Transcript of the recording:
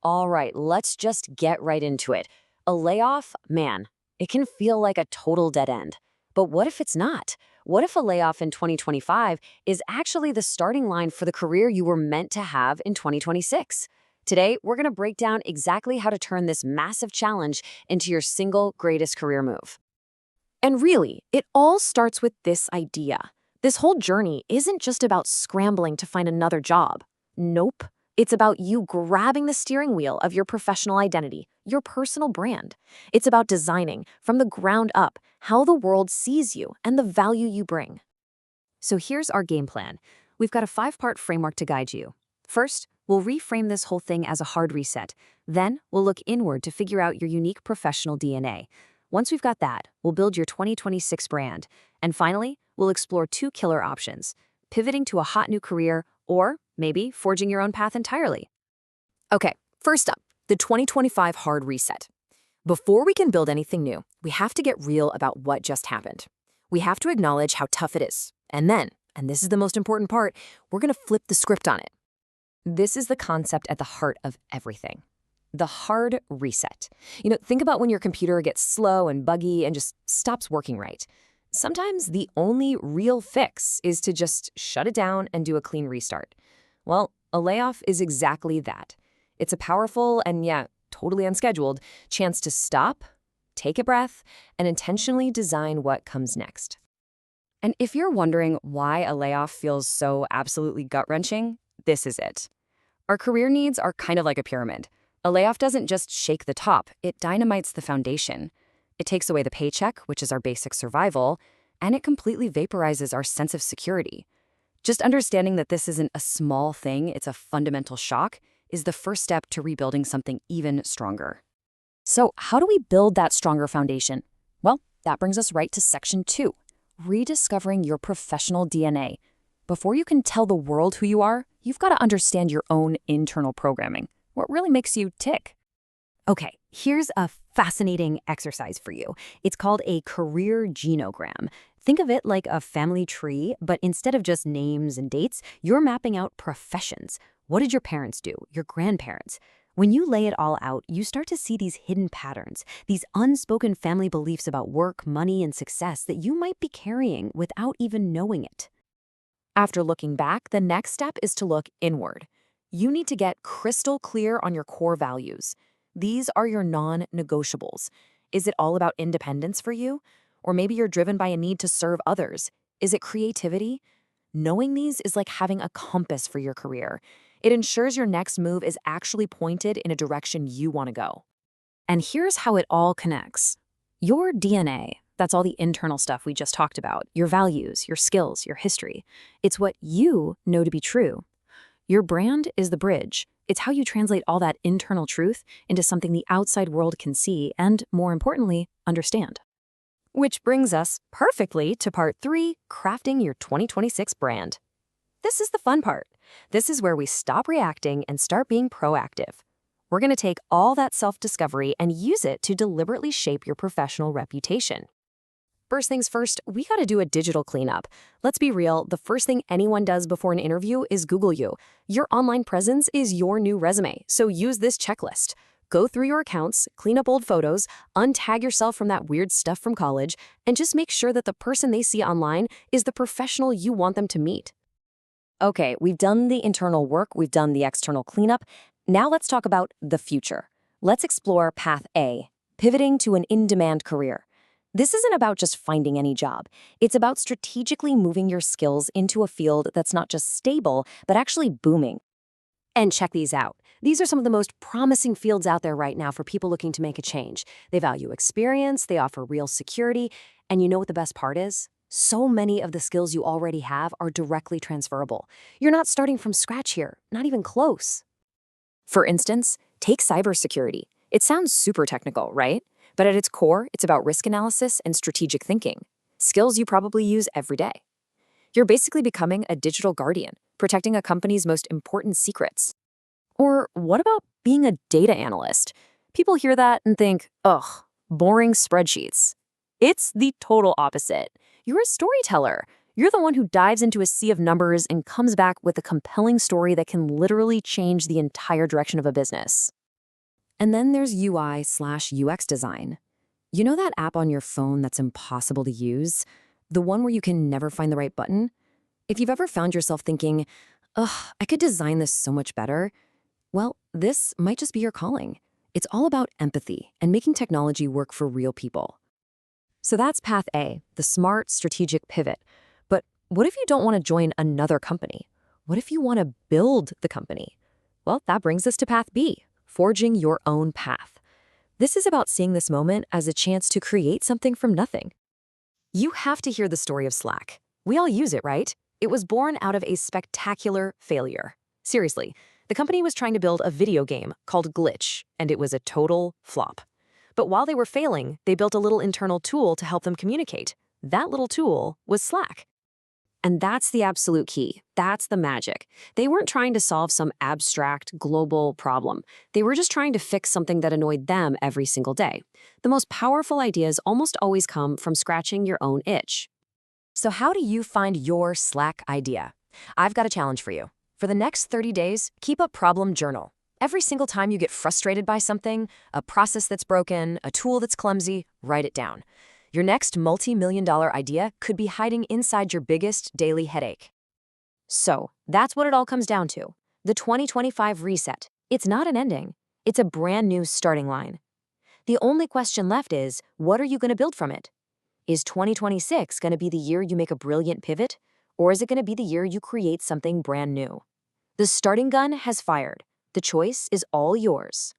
All right, let's just get right into it. A layoff, man, it can feel like a total dead end. But what if it's not? What if a layoff in 2025 is actually the starting line for the career you were meant to have in 2026? Today, we're going to break down exactly how to turn this massive challenge into your single greatest career move. And really, it all starts with this idea. This whole journey isn't just about scrambling to find another job. Nope. It's about you grabbing the steering wheel of your professional identity, your personal brand. It's about designing, from the ground up, how the world sees you and the value you bring. So here's our game plan. We've got a 5-part framework to guide you. First, we'll reframe this whole thing as a hard reset. Then, we'll look inward to figure out your unique professional DNA. Once we've got that, we'll build your 2026 brand. And finally, we'll explore 2 killer options: pivoting to a hot new career, or maybe forging your own path entirely. Okay, first up, the 2025 hard reset. Before we can build anything new, we have to get real about what just happened. We have to acknowledge how tough it is. And then, and this is the most important part, we're going to flip the script on it. This is the concept at the heart of everything. The hard reset. Think about when your computer gets slow and buggy and just stops working right. Sometimes the only real fix is to just shut it down and do a clean restart. Well, a layoff is exactly that. It's a powerful and, totally unscheduled chance to stop, take a breath, and intentionally design what comes next. And if you're wondering why a layoff feels so absolutely gut-wrenching, this is it. Our career needs are kind of like a pyramid. A layoff doesn't just shake the top, it dynamites the foundation. It takes away the paycheck, which is our basic survival, and it completely vaporizes our sense of security. Just understanding that this isn't a small thing, it's a fundamental shock, is the first step to rebuilding something even stronger. So how do we build that stronger foundation? Well, that brings us right to section 2, rediscovering your professional DNA. Before you can tell the world who you are, you've got to understand your own internal programming, what really makes you tick. Okay, here's a fascinating exercise for you. It's called a career genogram. Think of it like a family tree, but instead of just names and dates, you're mapping out professions. What did your parents do? Your grandparents? When you lay it all out, you start to see these hidden patterns, these unspoken family beliefs about work, money, and success that you might be carrying without even knowing it. After looking back, the next step is to look inward. You need to get crystal clear on your core values. These are your non-negotiables. Is it all about independence for you? Or maybe you're driven by a need to serve others. Is it creativity? Knowing these is like having a compass for your career. It ensures your next move is actually pointed in a direction you want to go. And here's how it all connects. Your DNA, that's all the internal stuff we just talked about, your values, your skills, your history. It's what you know to be true. Your brand is the bridge. It's how you translate all that internal truth into something the outside world can see and, more importantly, understand. Which brings us perfectly to part 3, crafting your 2026 brand. This is the fun part. This is where we stop reacting and start being proactive. We're going to take all that self-discovery and use it to deliberately shape your professional reputation. First things first, we got to do a digital cleanup. Let's be real, the first thing anyone does before an interview is Google you. Your online presence is your new resume, so use this checklist. Go through your accounts, clean up old photos, untag yourself from that weird stuff from college, and just make sure that the person they see online is the professional you want them to meet. Okay, we've done the internal work, we've done the external cleanup. Now let's talk about the future. Let's explore path A, pivoting to an in-demand career. This isn't about just finding any job. It's about strategically moving your skills into a field that's not just stable, but actually booming. And check these out. These are some of the most promising fields out there right now for people looking to make a change. They value experience, they offer real security, and you know what the best part is? So many of the skills you already have are directly transferable. You're not starting from scratch here, not even close. For instance, take cybersecurity. It sounds super technical, right? But at its core, it's about risk analysis and strategic thinking, skills you probably use every day. You're basically becoming a digital guardian, protecting a company's most important secrets. Or what about being a data analyst? People hear that and think, ugh, boring spreadsheets. It's the total opposite. You're a storyteller. You're the one who dives into a sea of numbers and comes back with a compelling story that can literally change the entire direction of a business. And then there's UI/UX design. You know that app on your phone that's impossible to use? The one where you can never find the right button? If you've ever found yourself thinking, ugh, I could design this so much better, well, this might just be your calling. It's all about empathy and making technology work for real people. So that's path A, the smart, strategic pivot. But what if you don't want to join another company? What if you want to build the company? Well, that brings us to path B, forging your own path. This is about seeing this moment as a chance to create something from nothing. You have to hear the story of Slack. We all use it, right? It was born out of a spectacular failure. Seriously, the company was trying to build a video game called Glitch, and it was a total flop. But while they were failing, they built a little internal tool to help them communicate. That little tool was Slack. And that's the absolute key. That's the magic. They weren't trying to solve some abstract, global problem. They were just trying to fix something that annoyed them every single day. The most powerful ideas almost always come from scratching your own itch. So how do you find your Slack idea? I've got a challenge for you. For the next 30 days, keep a problem journal. Every single time you get frustrated by something, a process that's broken, a tool that's clumsy, write it down. Your next multi-million-dollar idea could be hiding inside your biggest daily headache. So, that's what it all comes down to. The 2025 reset. It's not an ending. It's a brand new starting line. The only question left is, what are you going to build from it? Is 2026 going to be the year you make a brilliant pivot? Or is it going to be the year you create something brand new? The starting gun has fired. The choice is all yours.